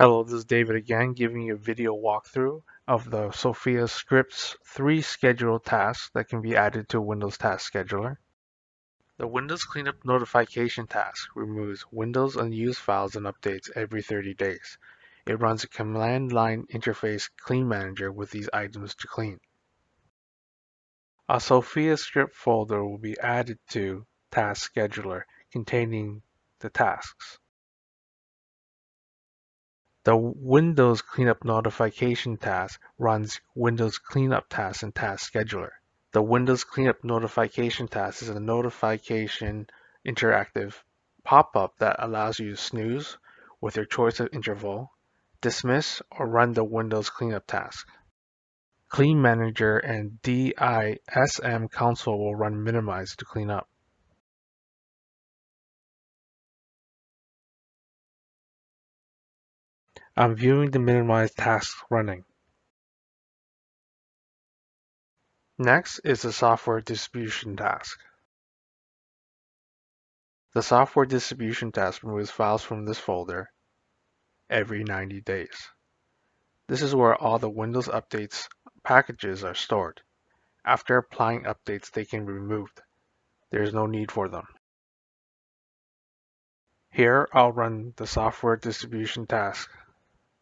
Hello, this is David again, giving you a video walkthrough of the Sophia Script's 3 scheduled tasks that can be added to Windows Task Scheduler. The Windows Cleanup Notification task removes Windows unused files and updates every 30 days. It runs a command line interface clean manager with these items to clean. A Sophia Script folder will be added to Task Scheduler containing the tasks. The Windows Cleanup Notification task runs Windows Cleanup tasks in Task Scheduler. The Windows Cleanup Notification task is a notification interactive pop-up that allows you to snooze with your choice of interval, dismiss, or run the Windows Cleanup task. Clean Manager and DISM console will run minimize to clean up. I'm viewing the minimized tasks running. Next is the software distribution task. The software distribution task removes files from this folder every 90 days. This is where all the Windows Updates packages are stored. After applying updates, they can be removed. There is no need for them. Here, I'll run the software distribution task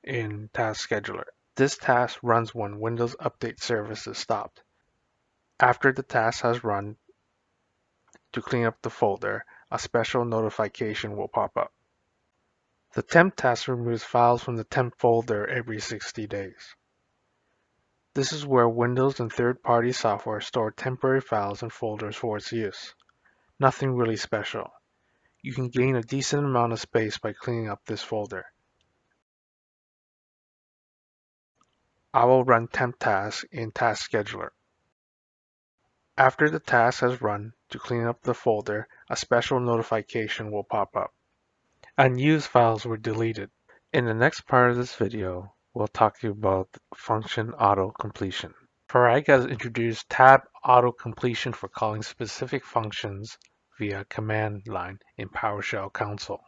in Task Scheduler. This task runs when Windows Update service is stopped. After the task has run to clean up the folder, a special notification will pop up. The temp task removes files from the temp folder every 60 days. This is where Windows and third-party software store temporary files and folders for its use. Nothing really special. You can gain a decent amount of space by cleaning up this folder. I will run temp task in Task Scheduler. After the task has run to clean up the folder, a special notification will pop up. Unused files were deleted. In the next part of this video, we'll talk to you about function auto-completion. Parag has introduced tab auto-completion for calling specific functions via command line in PowerShell console.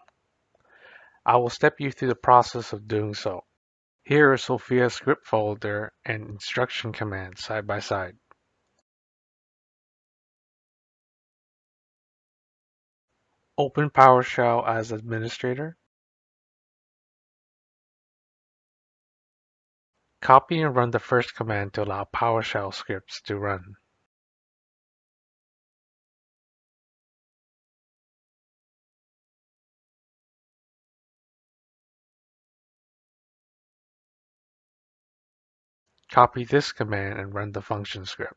I will step you through the process of doing so. Here is Sophia script folder and instruction commands side by side. Open PowerShell as administrator. Copy and run the first command to allow PowerShell scripts to run. Copy this command and run the function script.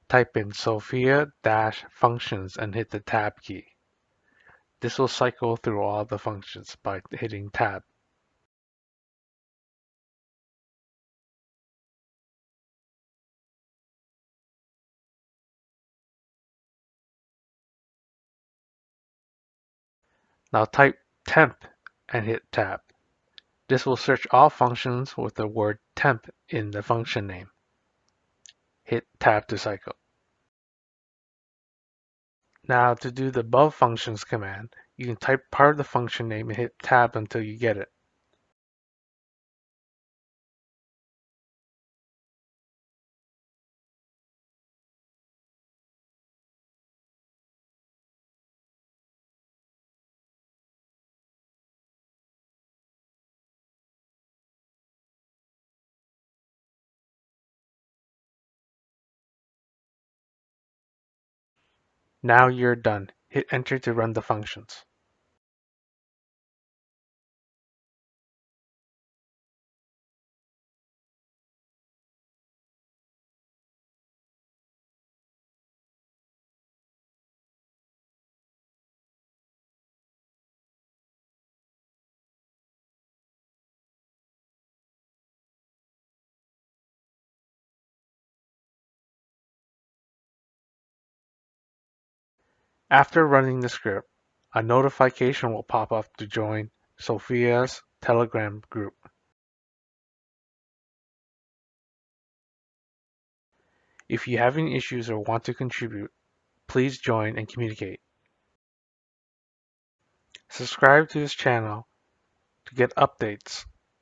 Type in Sophia-functions and hit the Tab key. This will cycle through all the functions by hitting Tab. Now type temp and hit Tab. This will search all functions with the word temp in the function name. Hit Tab to cycle. Now to do the above functions command, you can type part of the function name and hit Tab until you get it. Now you're done. Hit Enter to run the functions. After running the script, a notification will pop up to join Sophia's Telegram group. If you have any issues or want to contribute, please join and communicate. Subscribe to this channel to get updates